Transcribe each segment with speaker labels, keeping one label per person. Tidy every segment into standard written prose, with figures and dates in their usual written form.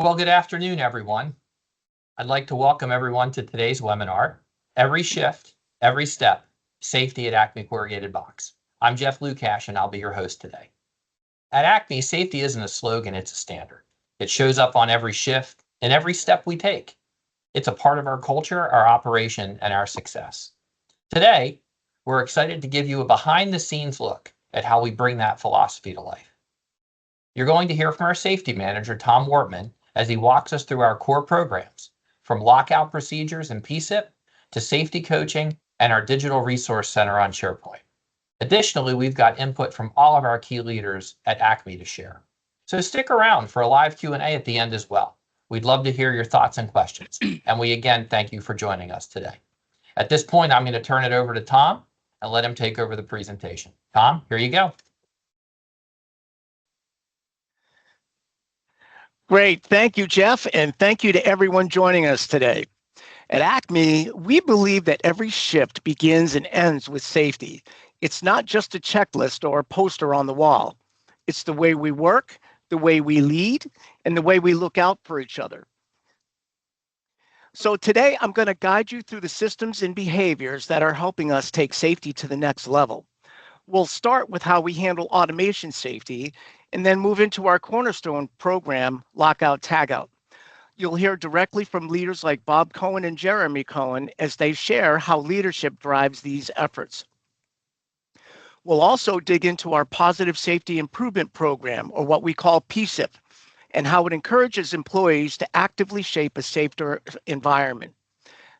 Speaker 1: Well, good afternoon, everyone. I'd like to welcome everyone to today's webinar, Every Shift, Every Step, Safety at Acme Corrugated Box. I'm Jeff Lukash, and I'll be your host today. At Acme, safety isn't a slogan, it's a standard. It shows up on every shift and every step we take. It's a part of our culture, our operation, and our success. Today, we're excited to give you a behind-the-scenes look at how we bring that philosophy to life. You're going to hear from our safety manager, Tom Wertman, as he walks us through our core programs, from lockout procedures and PSIP to safety coaching and our digital resource center on SharePoint. Additionally, we've got input from all of our key leaders at Acme to share. So stick around for a live Q&A at the end as well. We'd love to hear your thoughts and questions. And we again thank you for joining us today. At this point, I'm going to turn it over to Tom and let him take over the presentation. Tom, here you go.
Speaker 2: Great. Thank you, Jeff, and thank you to everyone joining us today. At Acme, we believe that every shift begins and ends with safety. It's not just a checklist or a poster on the wall. It's the way we work, the way we lead, and the way we look out for each other. So today, I'm going to guide you through the systems and behaviors that are helping us take safety to the next level. We'll start with how we handle automation safety and then move into our cornerstone program, Lockout Tagout. You'll hear directly from leaders like Bob Cohen and Jeremy Cohen as they share how leadership drives these efforts. We'll also dig into our Positive Safety Improvement Program, or what we call PSIP, and how it encourages employees to actively shape a safer environment.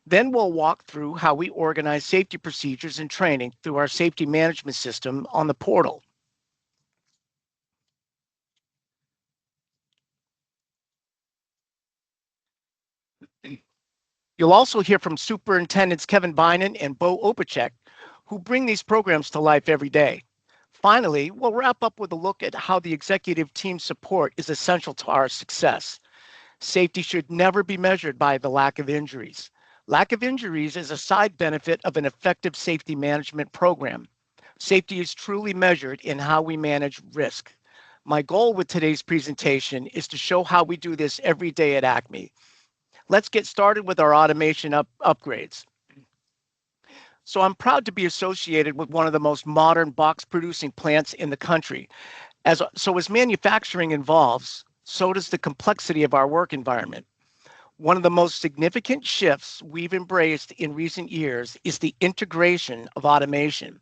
Speaker 2: Then we'll walk through how we organize safety procedures and training through our safety management system on the portal. You'll also hear from Superintendents Kevin Bynan and Bo Opacek, who bring these programs to life every day. Finally, we'll wrap up with a look at how the executive team support is essential to our success. Safety should never be measured by the lack of injuries. Lack of injuries is a side benefit of an effective safety management program. Safety is truly measured in how we manage risk. My goal with today's presentation is to show how we do this every day at Acme. Let's get started with our automation upgrades. So I'm proud to be associated with one of the most modern box producing plants in the country. As manufacturing evolves, so does the complexity of our work environment. One of the most significant shifts we've embraced in recent years is the integration of automation,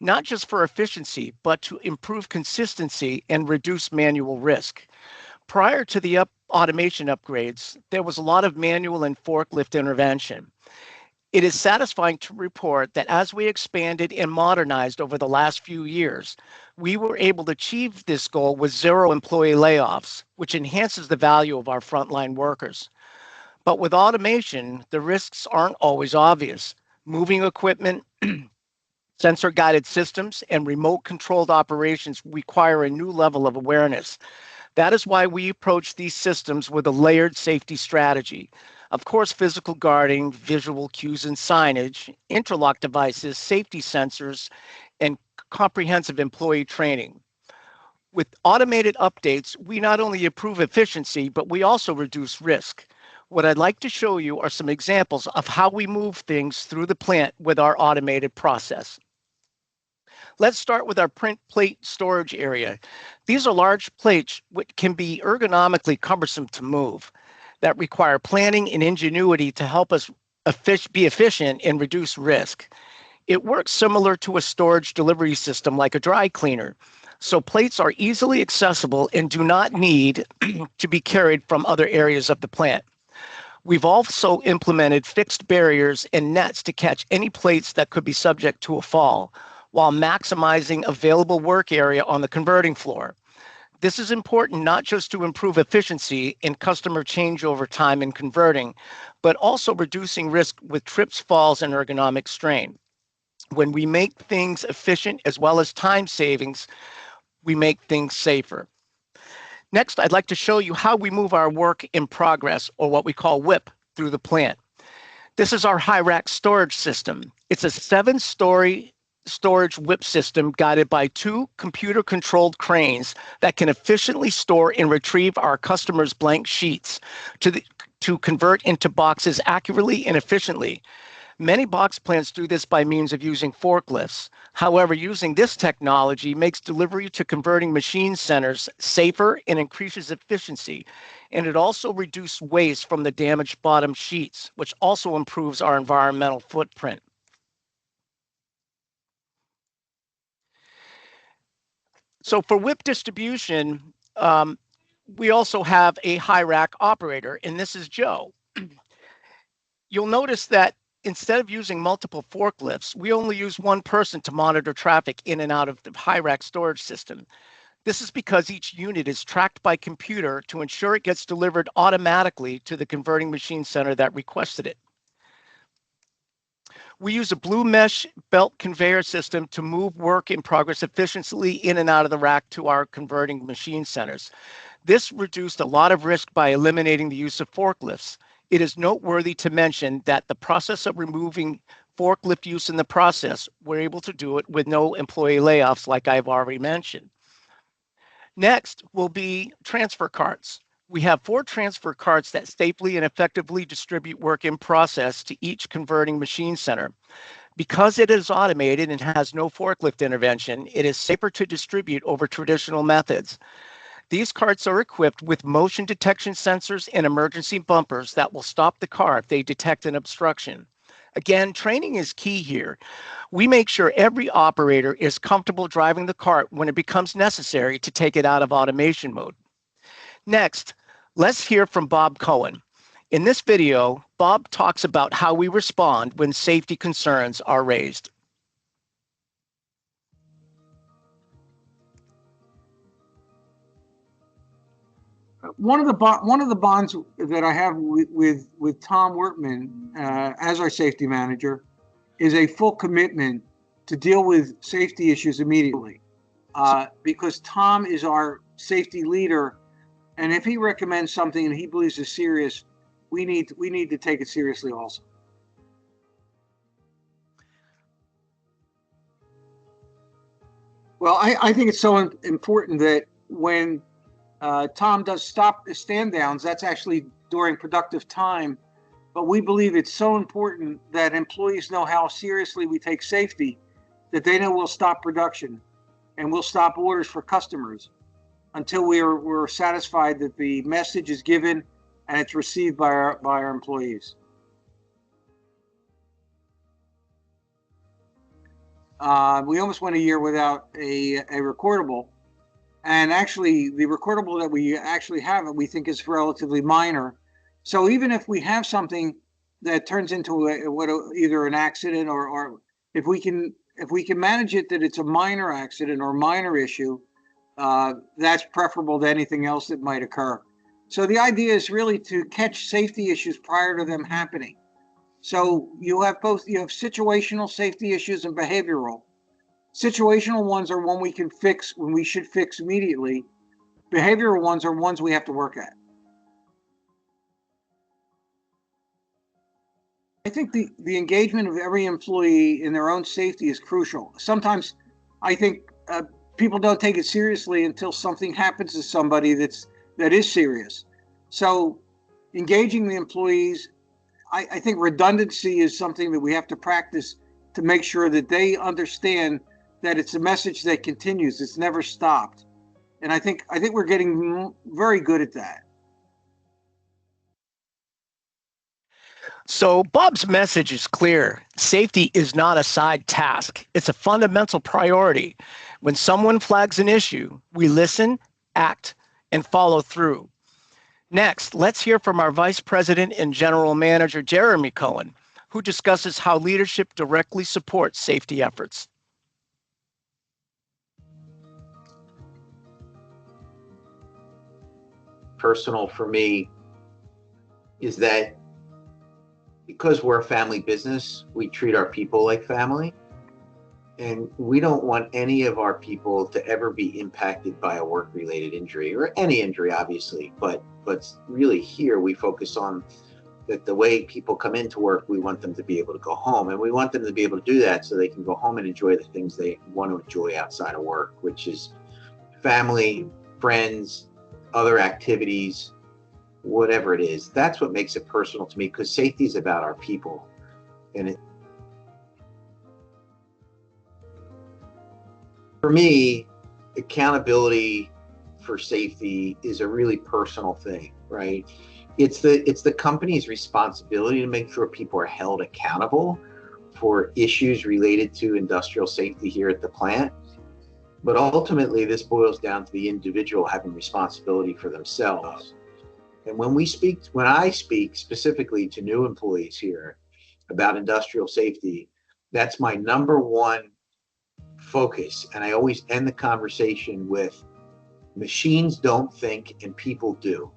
Speaker 2: not just for efficiency, but to improve consistency and reduce manual risk. Prior to the automation upgrades, there was a lot of manual and forklift intervention. It is satisfying to report that as we expanded and modernized over the last few years, we were able to achieve this goal with 0 employee layoffs, which enhances the value of our frontline workers. But with automation, the risks aren't always obvious. Moving equipment, sensor-guided systems, and remote-controlled operations require a new level of awareness. That is why we approach these systems with a layered safety strategy. Of course, physical guarding, visual cues and signage, interlock devices, safety sensors, and comprehensive employee training. With automated updates, we not only improve efficiency, but we also reduce risk. What I'd like to show you are some examples of how we move things through the plant with our automated process. Let's start with our print plate storage area. These are large plates which can be ergonomically cumbersome to move, that require planning and ingenuity to help us be efficient and reduce risk. It works similar to a storage delivery system like a dry cleaner. So plates are easily accessible and do not need to be carried from other areas of the plant. We've also implemented fixed barriers and nets to catch any plates that could be subject to a fall, while maximizing available work area on the converting floor. This is important not just to improve efficiency in customer changeover time in converting, but also reducing risk with trips, falls, and ergonomic strain. When we make things efficient as well as time savings, we make things safer. Next, I'd like to show you how we move our work in progress, or what we call WIP, through the plant. This is our high rack storage system. It's a 7-story storage whip system guided by two computer-controlled cranes that can efficiently store and retrieve our customers' blank sheets to convert into boxes accurately and efficiently. Many box plants do this by means of using forklifts. However, using this technology makes delivery to converting machine centers safer and increases efficiency. And it also reduces waste from the damaged bottom sheets, which also improves our environmental footprint. So for whip distribution, we also have a high rack operator, and this is Joe. You'll notice that instead of using multiple forklifts, we only use one person to monitor traffic in and out of the high rack storage system. This is because each unit is tracked by computer to ensure it gets delivered automatically to the converting machine center that requested it. We use a blue mesh belt conveyor system to move work in progress efficiently in and out of the rack to our converting machine centers. This reduced a lot of risk by eliminating the use of forklifts. It is noteworthy to mention that the process of removing forklift use in the process, we're able to do it with no employee layoffs like I've already mentioned. Next will be transfer carts. We have 4 transfer carts that safely and effectively distribute work in process to each converting machine center. Because it is automated and has no forklift intervention, it is safer to distribute over traditional methods. These carts are equipped with motion detection sensors and emergency bumpers that will stop the car if they detect an obstruction. Again, training is key here. We make sure every operator is comfortable driving the cart when it becomes necessary to take it out of automation mode. Next, let's hear from Bob Cohen. In this video, Bob talks about how we respond when safety concerns are raised.
Speaker 3: One of the bonds that I have with Tom Wertman as our safety manager is a full commitment to deal with safety issues immediately, because Tom is our safety leader, and if he recommends something and he believes is serious, we need to take it seriously also. Well, I think it's so important that when Tom does stand downs, that's actually during productive time. But we believe it's so important that employees know how seriously we take safety, that they know we'll stop production and we'll stop orders for customers until we're satisfied that the message is given and it's received by our employees. We almost went a year without a recordable. And actually, the recordable that we actually have, we think is relatively minor. So even if we have something that turns into either an accident or if we can manage it that it's a minor accident or minor issue, that's preferable to anything else that might occur. So the idea is really to catch safety issues prior to them happening. So you have situational safety issues and behavioral. Situational ones are one we can fix when we should fix immediately. Behavioral ones are ones we have to work at. I think the engagement of every employee in their own safety is crucial. Sometimes I think people don't take it seriously until something happens to somebody that is serious. So engaging the employees, I think redundancy is something that we have to practice to make sure that they understand that it's a message that continues. It's never stopped. And I think we're getting very good at that.
Speaker 2: So Bob's message is clear. Safety is not a side task. It's a fundamental priority. When someone flags an issue, we listen, act, and follow through. Next, let's hear from our Vice President and General Manager, Jeremy Cohen, who discusses how leadership directly supports safety efforts.
Speaker 4: Personal for me is that because we're a family business, we treat our people like family, and we don't want any of our people to ever be impacted by a work-related injury or any injury, obviously, but really here we focus on that the way people come into work, we want them to be able to go home, and we want them to be able to do that so they can go home and enjoy the things they want to enjoy outside of work, which is family, friends, other activities, whatever it is. That's what makes it personal to me, because safety is about our people. And for me, accountability for safety is a really personal thing, right? It's the company's responsibility to make sure people are held accountable for issues related to industrial safety here at the plant. But ultimately, this boils down to the individual having responsibility for themselves. And when I speak specifically to new employees here about industrial safety, that's my number one focus. And I always end the conversation with, machines don't think and people do.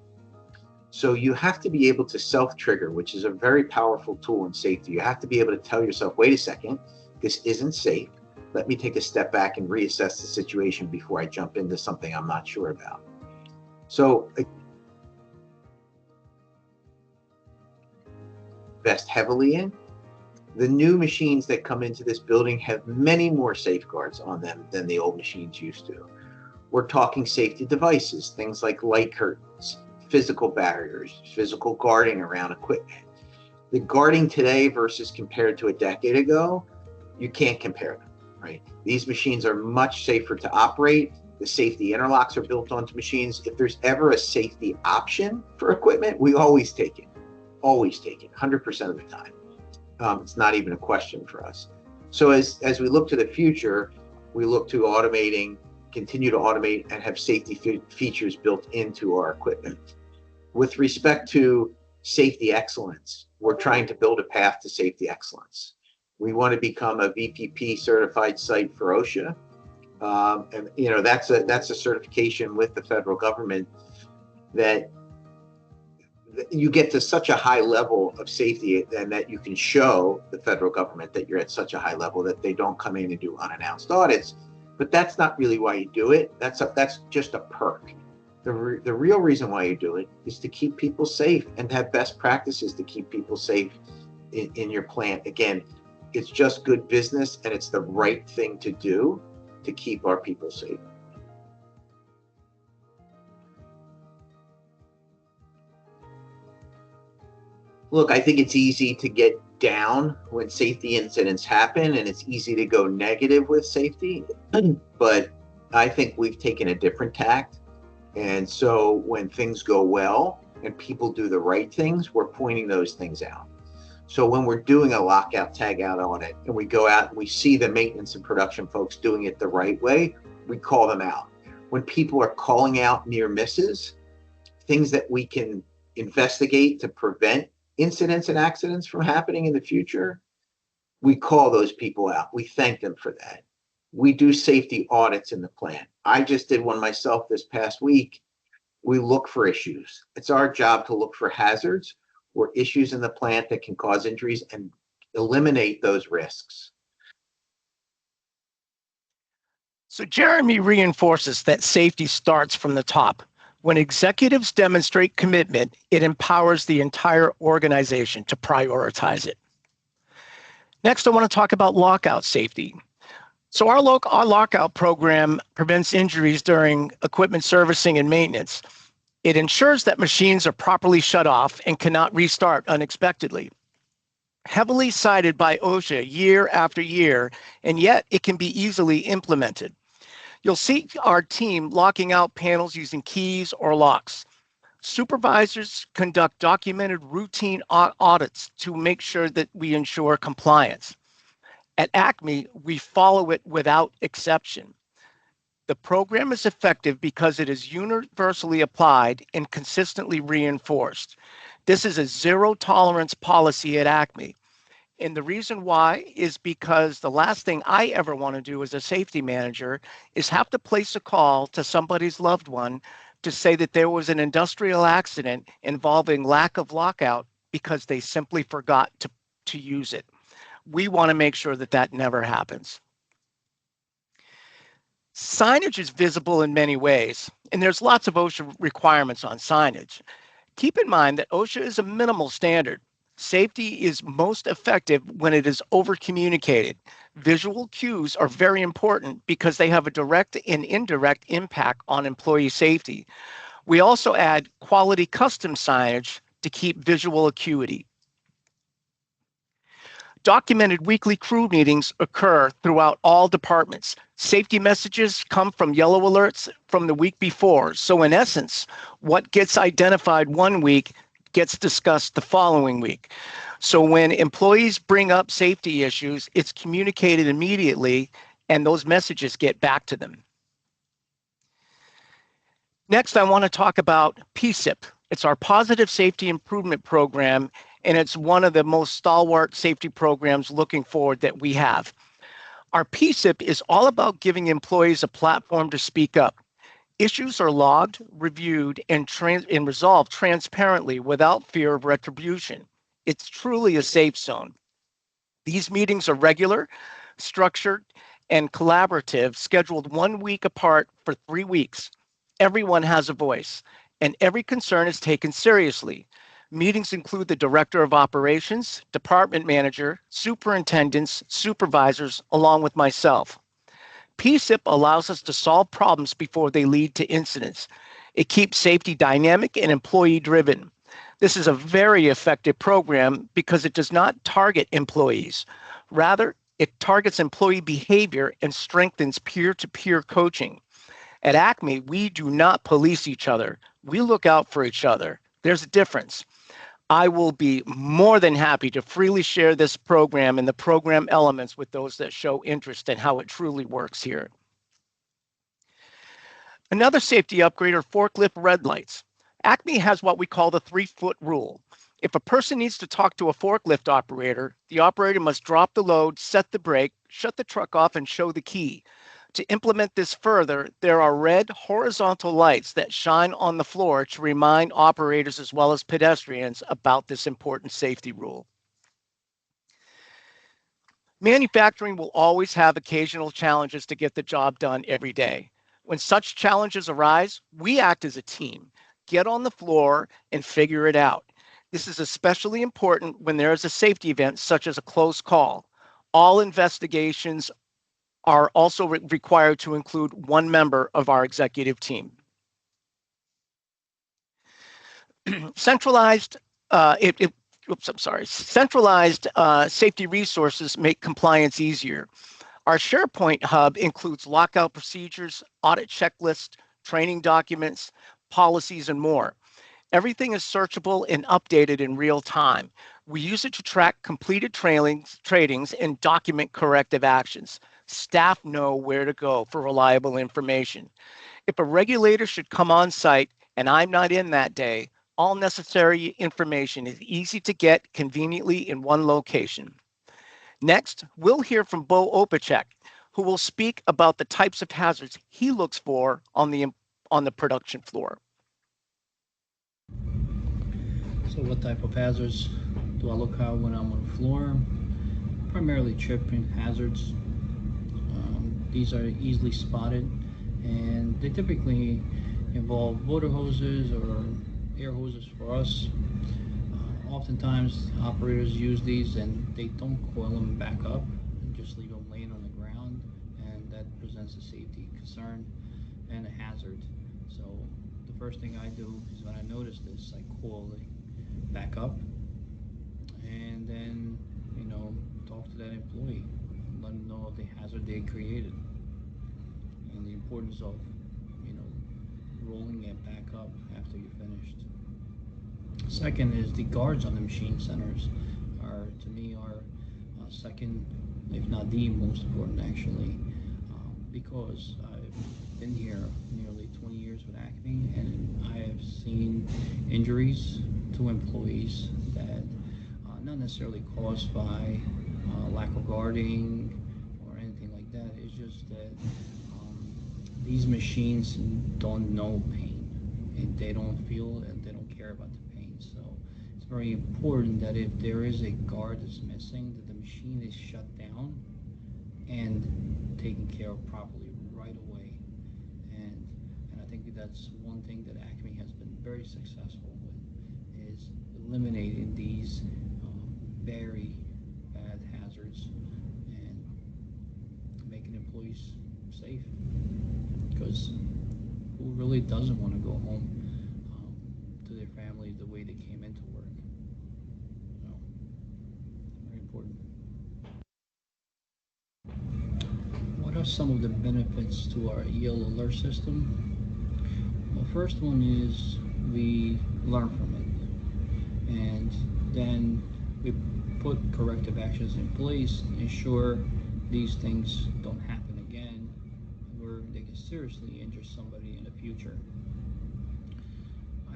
Speaker 4: So you have to be able to self-trigger, which is a very powerful tool in safety. You have to be able to tell yourself, wait a second, this isn't safe. Let me take a step back and reassess the situation before I jump into something I'm not sure about. So invest heavily in. The new machines that come into this building have many more safeguards on them than the old machines used to. We're talking safety devices, things like light curtains, physical barriers, physical guarding around equipment. The guarding today versus compared to a decade ago, you can't compare them, right? These machines are much safer to operate. The safety interlocks are built onto machines. If there's ever a safety option for equipment, we always take it, 100% of the time. It's not even a question for us. So as we look to the future, we look to continue to automate and have safety features built into our equipment. With respect to safety excellence, we're trying to build a path to safety excellence. We want to become a VPP certified site for OSHA. And that's a certification with the federal government that you get to such a high level of safety, and that you can show the federal government that you're at such a high level that they don't come in and do unannounced audits. But that's not really why you do it. That's just a perk. The real reason why you do it is to keep people safe and have best practices to keep people safe in your plant. Again, it's just good business, and it's the right thing to do to keep our people safe. Look, I think it's easy to get down when safety incidents happen, and it's easy to go negative with safety, but I think we've taken a different tact. And so when things go well and people do the right things, we're pointing those things out. So when we're doing a lockout, tag out audit, and we go out and we see the maintenance and production folks doing it the right way, we call them out. When people are calling out near misses, things that we can investigate to prevent incidents and accidents from happening in the future, we call those people out. We thank them for that. We do safety audits in the plant. I just did one myself this past week. We look for issues. It's our job to look for hazards or issues in the plant that can cause injuries and eliminate those risks.
Speaker 2: So Jeremy reinforces that safety starts from the top. When executives demonstrate commitment, it empowers the entire organization to prioritize it. Next, I want to talk about lockout safety. So our lockout program prevents injuries during equipment servicing and maintenance. It ensures that machines are properly shut off and cannot restart unexpectedly. Heavily cited by OSHA year after year, and yet it can be easily implemented. You'll see our team locking out panels using keys or locks. Supervisors conduct documented routine audits to make sure that we ensure compliance. At Acme, we follow it without exception. The program is effective because it is universally applied and consistently reinforced. This is a zero tolerance policy at Acme. And the reason why is because the last thing I ever want to do as a safety manager is have to place a call to somebody's loved one to say that there was an industrial accident involving lack of lockout because they simply forgot to use it. We want to make sure that that never happens. Signage is visible in many ways, and there's lots of OSHA requirements on signage. Keep in mind that OSHA is a minimal standard. Safety is most effective when it is over-communicated. Visual cues are very important because they have a direct and indirect impact on employee safety. We also add quality custom signage to keep visual acuity. Documented weekly crew meetings occur throughout all departments. Safety messages come from yellow alerts from the week before. So in essence, what gets identified one week gets discussed the following week. So when employees bring up safety issues, it's communicated immediately and those messages get back to them. Next, I want to talk about PSIP. It's our Positive Safety Improvement Program, and it's one of the most stalwart safety programs looking forward that we have. Our PSIP is all about giving employees a platform to speak up. Issues are logged, reviewed, and resolved transparently without fear of retribution. It's truly a safe zone. These meetings are regular, structured, and collaborative, scheduled 1 week apart for 3 weeks. Everyone has a voice, and every concern is taken seriously. Meetings include the Director of Operations, Department Manager, Superintendents, Supervisors, along with myself. PSIP allows us to solve problems before they lead to incidents. It keeps safety dynamic and employee-driven. This is a very effective program because it does not target employees. Rather, it targets employee behavior and strengthens peer-to-peer coaching. At Acme, we do not police each other. We look out for each other. There's a difference. I will be more than happy to freely share this program and the program elements with those that show interest in how it truly works here. Another safety upgrade are forklift red lights. Acme has what we call the 3-foot rule. If a person needs to talk to a forklift operator, the operator must drop the load, set the brake, shut the truck off, and show the key. To implement this further, there are red horizontal lights that shine on the floor to remind operators as well as pedestrians about this important safety rule. Manufacturing will always have occasional challenges to get the job done every day. When such challenges arise, we act as a team, get on the floor, and figure it out. This is especially important when there is a safety event such as a close call. All investigations are also required to include one member of our executive team. Centralized safety resources make compliance easier. Our SharePoint hub includes lockout procedures, audit checklists, training documents, policies, and more. Everything is searchable and updated in real time. We use it to track completed trainings and document corrective actions. Staff know where to go for reliable information. If a regulator should come on site and I'm not in that day, all necessary information is easy to get conveniently in one location. Next, we'll hear from Bo Opacek, who will speak about the types of hazards he looks for on the production floor.
Speaker 5: So what type of hazards do I look out when I'm on the floor? Primarily tripping hazards. These are easily spotted, and they typically involve water hoses or air hoses for us. Oftentimes operators use these and they don't coil them back up and just leave them laying on the ground, and that presents a safety concern and a hazard. So the first thing I do is when I notice this, I coil it back up and then talk to that employee, let them know of the hazard they created and the importance of rolling it back up after you're finished. Second is the guards on the machine centers are, to me, second, if not the most important actually, because I've been here nearly 20 years with Acme, and I have seen injuries to employees that not necessarily caused by lack of guarding or anything like that. It's just that these machines don't know pain, and they don't feel and they don't care about the pain. So it's very important that if there is a guard that's missing, that the machine is shut down and taken care of properly right away. And I think that's one thing that Acme has been very successful with, is eliminating these very bad hazards and making employees safe. Because who really doesn't want to go home to their family the way they came into work? So, very important. What are some of the benefits to our yellow alert system? Well, first one is we learn from it, and then we put corrective actions in place to ensure these things don't happen again, where they can seriously injure somebody in the future.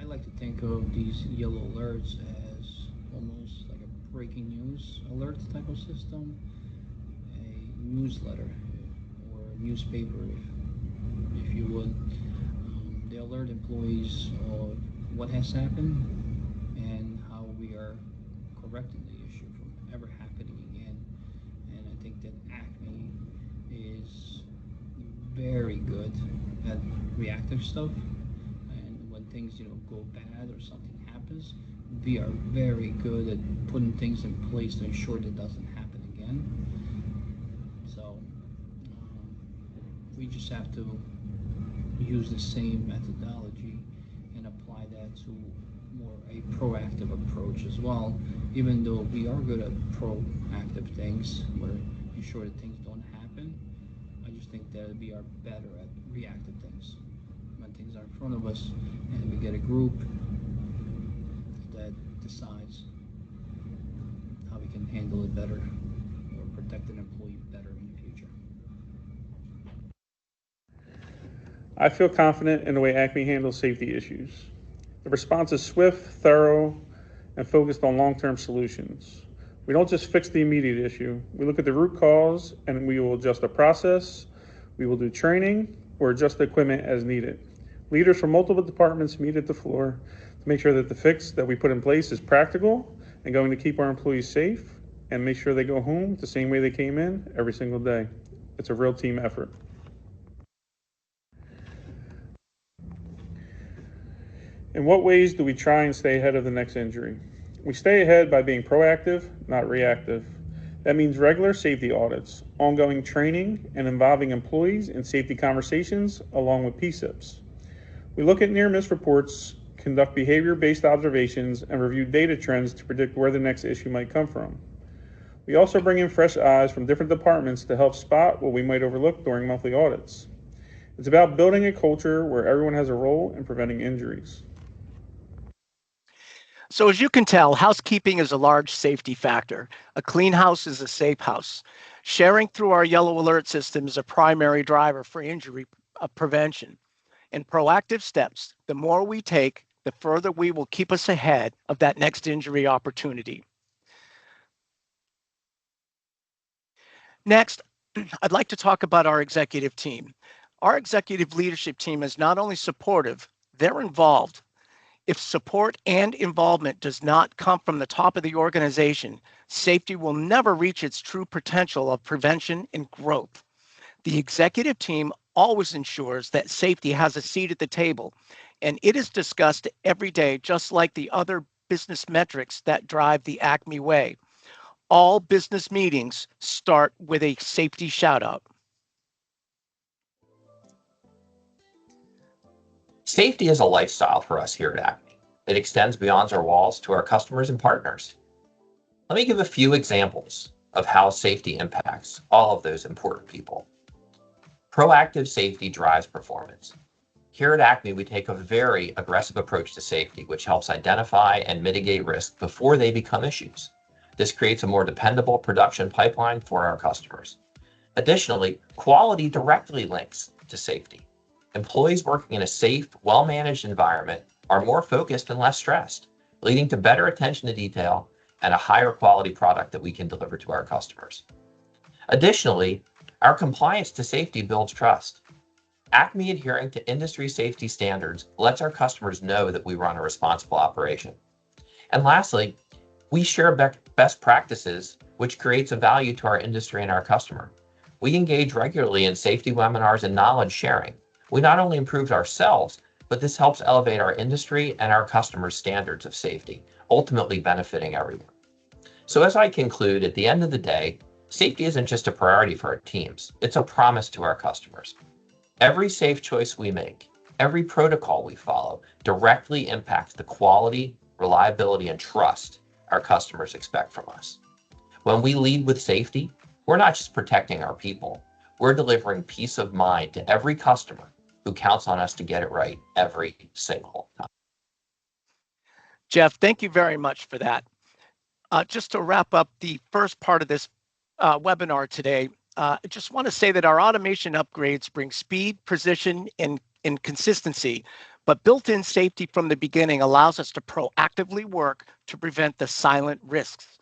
Speaker 5: I like to think of these yellow alerts as almost like a breaking news alert type of system, a newsletter or a newspaper, if you would. They alert employees of what has happened and how we are correcting the issue from ever happening again. And I think that Acme is very good at reactive stuff. And when things, go bad or something happens, we are very good at putting things in place to ensure that doesn't happen again. So we just have to use the same methodology and apply that to more a proactive approach as well. Even though we are good at proactive things, where ensure that things don't happen, I just think that we are better at reactive things. When things are in front of us and we get a group that decides how we can handle it better or protect an employee better in the future.
Speaker 6: I feel confident in the way Acme handles safety issues. The response is swift, thorough, and focused on long-term solutions. We don't just fix the immediate issue. We look at the root cause and we will adjust the process. We will do training or adjust the equipment as needed. Leaders from multiple departments meet at the floor to make sure that the fix that we put in place is practical and going to keep our employees safe and make sure they go home the same way they came in every single day. It's a real team effort. In what ways do we try and stay ahead of the next injury? We stay ahead by being proactive, not reactive. That means regular safety audits, ongoing training, and involving employees in safety conversations along with PSIPs. We look at near-miss reports, conduct behavior-based observations, and review data trends to predict where the next issue might come from. We also bring in fresh eyes from different departments to help spot what we might overlook during monthly audits. It's about building a culture where everyone has a role in preventing injuries.
Speaker 2: So as you can tell, housekeeping is a large safety factor. A clean house is a safe house. Sharing through our yellow alert system is a primary driver for injury prevention. And proactive steps, the more we take, the further we will keep us ahead of that next injury opportunity. Next, I'd like to talk about our executive team. Our executive leadership team is not only supportive, they're involved. If support and involvement does not come from the top of the organization, safety will never reach its true potential of prevention and growth. The executive team always ensures that safety has a seat at the table, and it is discussed every day, just like the other business metrics that drive the Acme way. All business meetings start with a safety shout out.
Speaker 1: Safety is a lifestyle for us here at Acme. It extends beyond our walls to our customers and partners. Let me give a few examples of how safety impacts all of those important people. Proactive safety drives performance. Here at Acme, we take a very aggressive approach to safety, which helps identify and mitigate risk before they become issues. This creates a more dependable production pipeline for our customers. Additionally, quality directly links to safety. Employees working in a safe, well-managed environment are more focused and less stressed, leading to better attention to detail and a higher quality product that we can deliver to our customers. Additionally, our compliance to safety builds trust. Acme adhering to industry safety standards lets our customers know that we run a responsible operation. And lastly, we share best practices, which creates a value to our industry and our customer. We engage regularly in safety webinars and knowledge sharing. We not only improve ourselves, but this helps elevate our industry and our customers' standards of safety, ultimately benefiting everyone. So as I conclude, at the end of the day, safety isn't just a priority for our teams, it's a promise to our customers. Every safe choice we make, every protocol we follow directly impacts the quality, reliability, and trust our customers expect from us. When we lead with safety, we're not just protecting our people, we're delivering peace of mind to every customer who counts on us to get it right every single time.
Speaker 2: Jeff, thank you very much for that. Just to wrap up the first part of this webinar today, I just want to say that our automation upgrades bring speed, precision, and consistency, but built-in safety from the beginning allows us to proactively work to prevent the silent risks.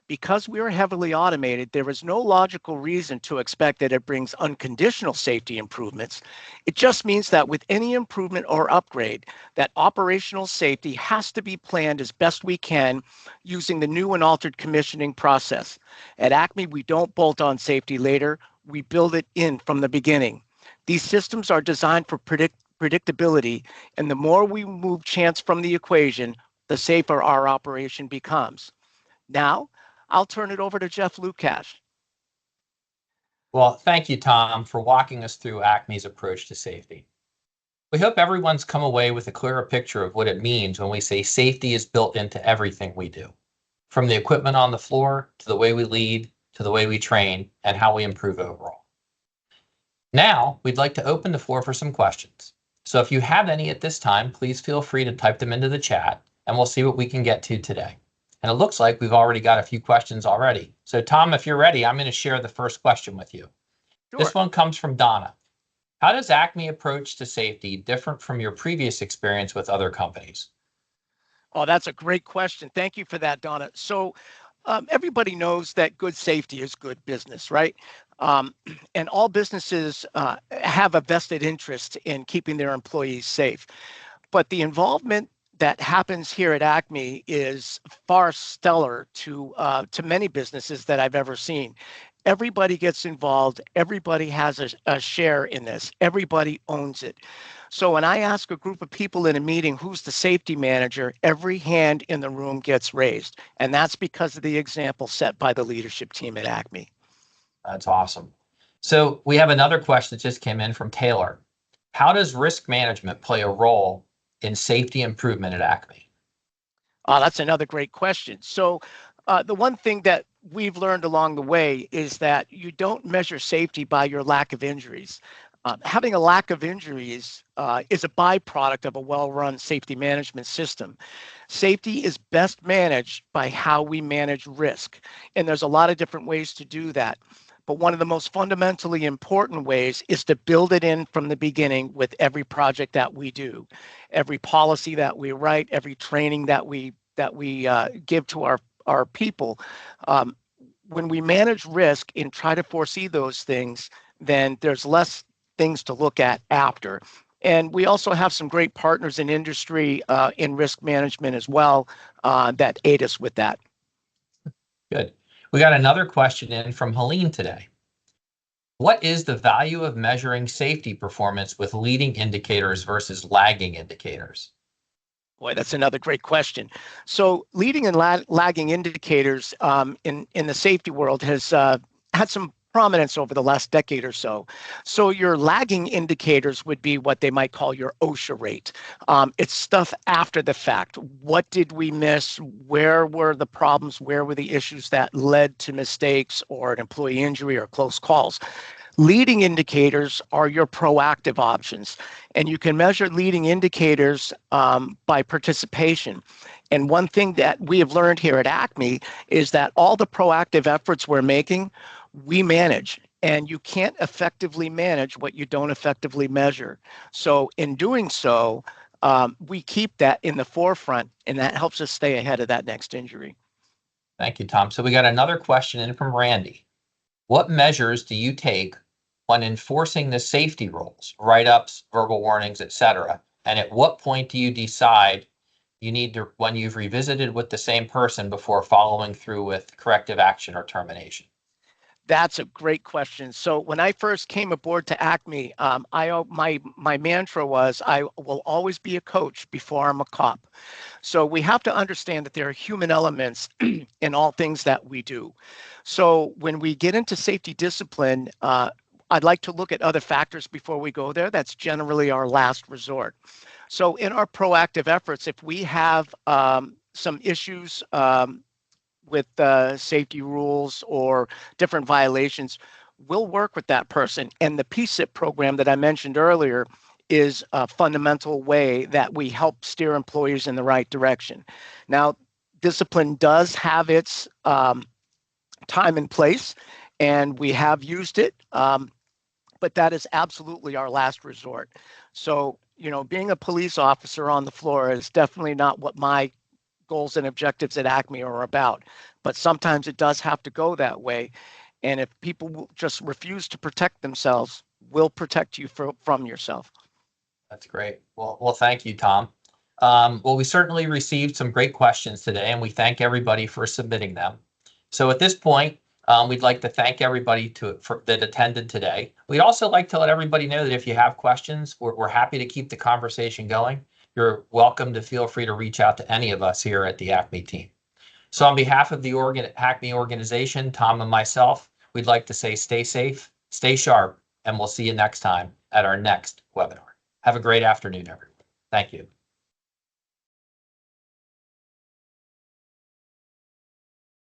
Speaker 2: Because we are heavily automated, there is no logical reason to expect that it brings unconditional safety improvements. It just means that with any improvement or upgrade, that operational safety has to be planned as best we can using the new and altered commissioning process. At Acme, we don't bolt on safety later, we build it in from the beginning. These systems are designed for predictability, and the more we move chance from the equation, the safer our operation becomes. Now, I'll turn it over to Jeff Lukash.
Speaker 1: Well, thank you, Tom, for walking us through Acme's approach to safety. We hope everyone's come away with a clearer picture of what it means when we say safety is built into everything we do, from the equipment on the floor to the way we lead, to the way we train, and how we improve overall. Now, we'd like to open the floor for some questions. So if you have any at this time, please feel free to type them into the chat, and we'll see what we can get to today. And it looks like we've already got a few questions already. So Tom, if you're ready, I'm going to share the first question with you. Sure. This one comes from Donna. How does Acme approach to safety different from your previous experience with other companies?
Speaker 2: Oh, that's a great question. Thank you for that, Donna. So everybody knows that good safety is good business, right? And all businesses have a vested interest in keeping their employees safe. But the involvement that happens here at Acme is far stellar to many businesses that I've ever seen. Everybody gets involved. Everybody has a share in this. Everybody owns it. So when I ask a group of people in a meeting, who's the safety manager, every hand in the room gets raised. And that's because of the example set by the leadership team at Acme.
Speaker 1: That's awesome. So we have another question that just came in from Taylor. How does risk management play a role in safety improvement at Acme?
Speaker 2: That's another great question. So the one thing that we've learned along the way is that you don't measure safety by your lack of injuries. Having a lack of injuries is a byproduct of a well-run safety management system. Safety is best managed by how we manage risk. And there's a lot of different ways to do that. But one of the most fundamentally important ways is to build it in from the beginning with every project that we do, every policy that we write, every training that we give to our people. When we manage risk and try to foresee those things, then there's less things to look at after. And we also have some great partners in industry in risk management as well that aid us with that.
Speaker 1: Good. We got another question in from Helene today. What is the value of measuring safety performance with leading indicators versus lagging indicators?
Speaker 2: Boy, that's another great question. So leading and lagging indicators in the safety world has had some prominence over the last decade or so. So your lagging indicators would be what they might call your OSHA rate. It's stuff after the fact. What did we miss? Where were the problems? Where were the issues that led to mistakes or an employee injury or close calls? Leading indicators are your proactive options, and you can measure leading indicators by participation. And one thing that we have learned here at Acme is that all the proactive efforts we're making, we manage, and you can't effectively manage what you don't effectively measure. So in doing so, we keep that in the forefront, and that helps us stay ahead of that next injury.
Speaker 1: Thank you, Tom. So we got another question in from Randy. What measures do you take when enforcing the safety rules, write-ups, verbal warnings, etc.? And at what point do you decide you need to, when you've revisited with the same person, before following through with corrective action or termination?
Speaker 2: That's a great question. So when I first came aboard to Acme, my mantra was I will always be a coach before I'm a cop. So we have to understand that there are human elements in all things that we do. So when we get into safety discipline, I'd like to look at other factors before we go there. That's generally our last resort. So in our proactive efforts, if we have some issues with safety rules or different violations, we'll work with that person. And the PSIP program that I mentioned earlier is a fundamental way that we help steer employees in the right direction. Now, discipline does have its time and place, and we have used it, but that is absolutely our last resort. So, being a police officer on the floor is definitely not what my goals and objectives at Acme are about. But sometimes it does have to go that way. And if people just refuse to protect themselves, we'll protect you from yourself.
Speaker 1: That's great. Well, thank you, Tom. Well, we certainly received some great questions today, and we thank everybody for submitting them. So at this point, we'd like to thank everybody that attended today. We'd also like to let everybody know that if you have questions, we're happy to keep the conversation going. You're welcome to feel free to reach out to any of us here at the Acme team. So on behalf of the Acme organization, Tom and myself, we'd like to say stay safe, stay sharp, and we'll see you next time at our next webinar. Have a great afternoon, everyone. Thank you.